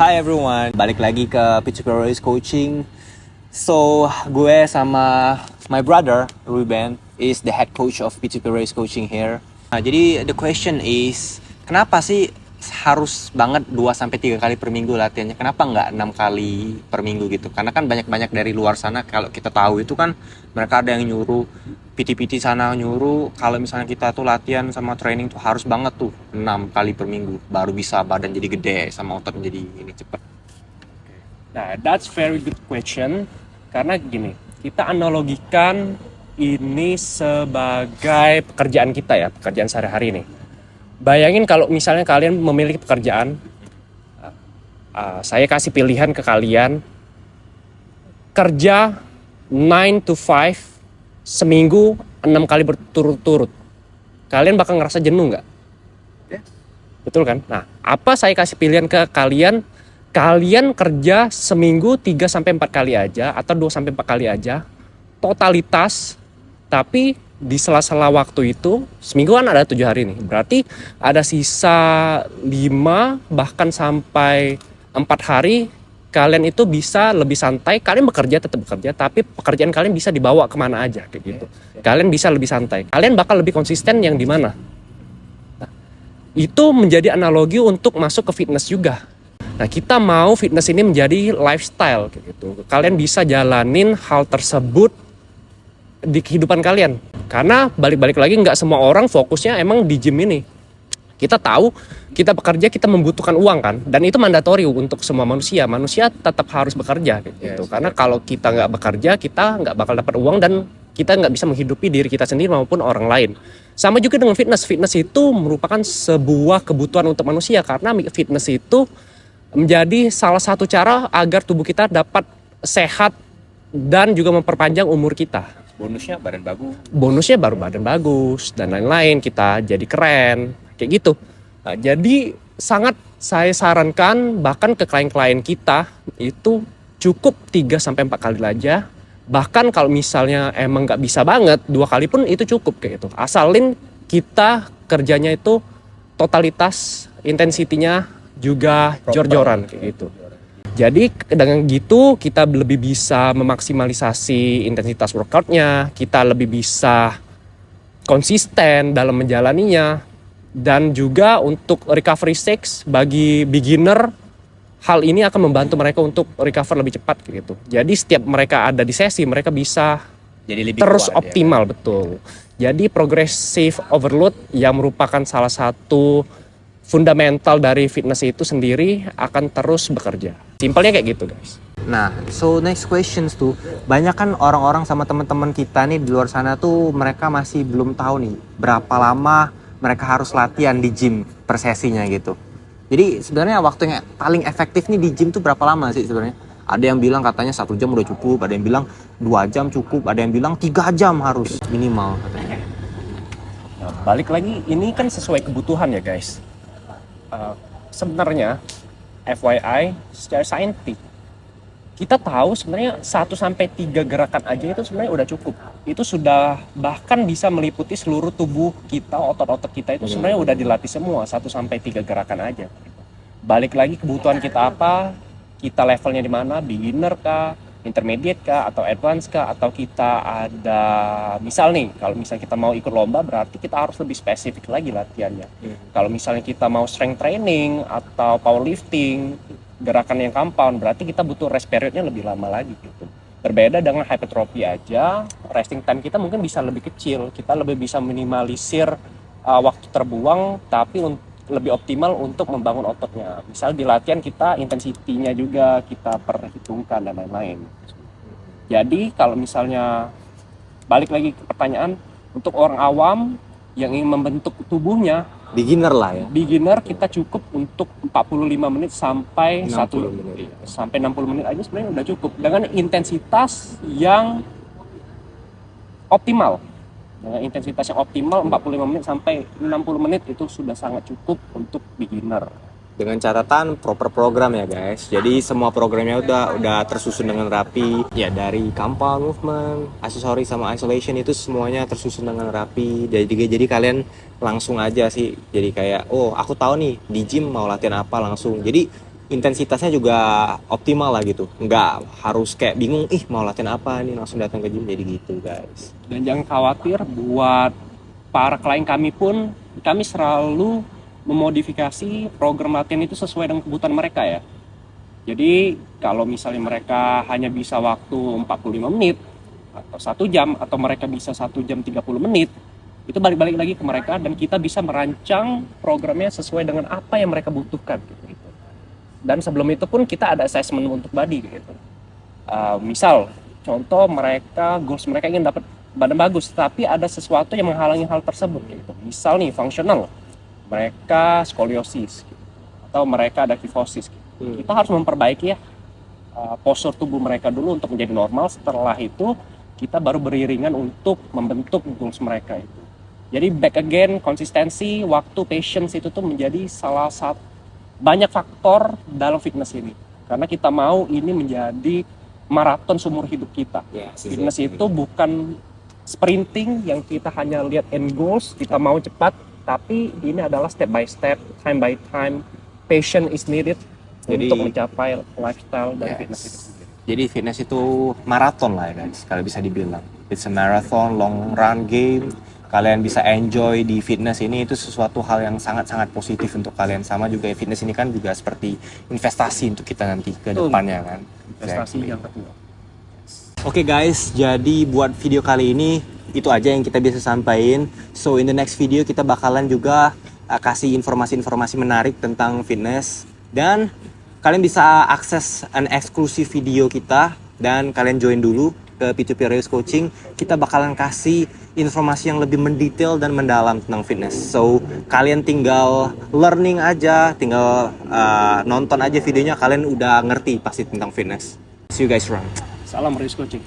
Hi everyone, balik lagi ke P2P Race Coaching. So, gue sama my brother, Ruben, is the head coach of P2P Race Coaching here. Nah, jadi the question is, kenapa sih harus banget 2-3 kali per minggu latihannya? Kenapa nggak 6 kali per minggu gitu? Karena kan banyak-banyak dari luar sana, kalau kita tahu itu kan mereka ada yang nyuruh, PT-PT sana nyuruh kalau misalnya kita tuh latihan sama training tuh harus banget tuh 6 kali per minggu baru bisa badan jadi gede sama otot jadi ini cepet. Nah, that's very good question. Karena gini, kita analogikan ini sebagai pekerjaan kita ya, pekerjaan sehari-hari nih. Bayangin kalau misalnya kalian memiliki pekerjaan, saya kasih pilihan ke kalian, kerja 9 to 5, seminggu 6 kali berturut-turut. Kalian bakal ngerasa jenuh nggak? Ya. Betul kan? Nah, apa saya kasih pilihan ke kalian? Kalian kerja seminggu 3-4 kali aja atau 2-4 kali aja totalitas, tapi di sela-sela waktu itu seminggu kan ada 7 hari nih, berarti ada sisa 5 bahkan sampai 4 hari kalian itu bisa lebih santai. Kalian bekerja tetap bekerja, tapi pekerjaan kalian bisa dibawa kemana aja kayak gitu. Kalian bisa lebih santai, kalian bakal lebih konsisten yang dimana. Nah, itu menjadi analogi untuk masuk ke fitness juga. Nah, kita mau fitness ini menjadi lifestyle gitu. Kalian bisa jalanin hal tersebut di kehidupan kalian. Karena balik-balik lagi nggak semua orang fokusnya emang di gym ini. Kita tahu kita bekerja, kita membutuhkan uang kan, dan itu mandatori untuk semua manusia. Manusia tetap harus bekerja gitu. Karena kalau kita nggak bekerja, kita nggak bakal dapat uang dan kita nggak bisa menghidupi diri kita sendiri maupun orang lain. Sama juga dengan fitness. Fitness itu merupakan sebuah kebutuhan untuk manusia karena fitness itu menjadi salah satu cara agar tubuh kita dapat sehat dan juga memperpanjang umur kita. Bonusnya badan bagus. Bonusnya baru badan bagus dan lain-lain, kita jadi keren, kayak gitu. Nah, jadi sangat saya sarankan bahkan ke klien-klien kita itu cukup 3-4 kali aja. Bahkan kalau misalnya emang nggak bisa banget 2 kali pun itu cukup kayak gitu. Asalin kita kerjanya itu totalitas, intensitinya juga jor-joran kayak gitu. Jadi dengan gitu kita lebih bisa memaksimalisasi intensitas workoutnya, kita lebih bisa konsisten dalam menjalaninya, dan juga untuk recovery stage bagi beginner, hal ini akan membantu mereka untuk recover lebih cepat gitu. Jadi setiap mereka ada di sesi, mereka bisa Jadi lebih terus kuat, optimal ya. Betul. Jadi progressive overload yang merupakan salah satu fundamental dari fitness itu sendiri akan terus bekerja. Simpelnya kayak gitu, guys. Nah, so next questions tuh, banyak kan orang-orang sama teman-teman kita nih di luar sana tuh mereka masih belum tahu nih berapa lama mereka harus latihan di gym per sesinya gitu. Jadi sebenarnya waktu yang paling efektif nih di gym tuh berapa lama sih sebenarnya? Ada yang bilang katanya 1 jam udah cukup, ada yang bilang 2 jam cukup, ada yang bilang 3 jam harus minimal katanya. Nah, balik lagi, ini kan sesuai kebutuhan ya, guys. Sebenarnya FYI secara saintifik kita tahu sebenarnya 1-3 gerakan aja itu sebenarnya udah cukup. Itu sudah bahkan bisa meliputi seluruh tubuh kita, otot-otot kita itu sebenarnya udah dilatih semua 1-3 gerakan aja. Balik lagi kebutuhan kita apa, kita levelnya di mana, beginner kah, intermediate kah, atau advance kah, atau kita ada misal nih, kalau misalnya kita mau ikut lomba berarti kita harus lebih spesifik lagi latihannya. Kalau misalnya kita mau strength training atau powerlifting, gerakan yang compound, berarti kita butuh rest periodnya lebih lama lagi gitu. Berbeda dengan hypertrophy aja, resting time kita mungkin bisa lebih kecil, kita lebih bisa minimalisir waktu terbuang, tapi lebih optimal untuk membangun ototnya. Misal di latihan kita intensitinya juga kita perhitungkan dan lain-lain. Jadi kalau misalnya balik lagi ke pertanyaan, untuk orang awam yang ingin membentuk tubuhnya, Beginner lah ya. beginner kita cukup untuk 45 menit sampai 60 menit. sampai 60 menit aja sebenarnya udah cukup dengan intensitas yang optimal. Dengan intensitas yang optimal 45 menit sampai 60 menit itu sudah sangat cukup untuk beginner. Dengan catatan proper program ya guys. Jadi semua programnya udah tersusun dengan rapi. Ya dari compound movement, accessory sama isolation itu semuanya tersusun dengan rapi. Jadi kalian langsung aja sih. Jadi kayak oh aku tahu nih di gym mau latihan apa langsung. Jadi intensitasnya juga optimal lah gitu. Nggak harus kayak bingung, mau latihan apa nih, langsung datang ke gym, jadi gitu guys. Dan jangan khawatir, buat para klien kami pun, kami selalu memodifikasi program latihan itu sesuai dengan kebutuhan mereka ya. Jadi kalau misalnya mereka hanya bisa waktu 45 menit atau 1 jam, atau mereka bisa 1 jam 30 menit, itu balik-balik lagi ke mereka, dan kita bisa merancang programnya sesuai dengan apa yang mereka butuhkan gitu. Dan sebelum itu pun kita ada assessment untuk body gitu. Misal contoh, goals mereka ingin dapat badan bagus, tapi ada sesuatu yang menghalangi hal tersebut gitu. Misal nih fungsional, mereka skoliosis gitu, atau mereka ada kifosis gitu. Kita harus memperbaiki ya postur tubuh mereka dulu untuk menjadi normal. Setelah itu kita baru beriringan untuk membentuk goals mereka itu. Jadi back again, konsistensi, waktu, patience itu tuh menjadi salah satu banyak faktor dalam fitness ini. Karena kita mau ini menjadi maraton seumur hidup kita. Fitness itu bukan sprinting yang kita hanya lihat end goals, kita mau cepat, tapi ini adalah step by step, time by time, patience is needed untuk mencapai lifestyle dan fitness itu sendiri. Jadi fitness itu maraton lah ya guys, kalau bisa dibilang. It's a marathon, long run game. Kalian bisa enjoy di fitness ini, itu sesuatu hal yang sangat-sangat positif untuk kalian. Sama juga fitness ini kan juga seperti investasi untuk kita nanti ke depannya kan. Investasi yang kedua. Oke guys, jadi buat video kali ini itu aja yang kita bisa sampaikan. So in the next video kita bakalan juga kasih informasi-informasi menarik tentang fitness, dan kalian bisa akses an eksklusif video kita, dan kalian join dulu ke P2P Reus Coaching. Kita bakalan kasih informasi yang lebih mendetail dan mendalam tentang fitness. So kalian tinggal learning aja, tinggal nonton aja videonya, kalian udah ngerti pasti tentang fitness. See you guys around. Salam Reus Coaching.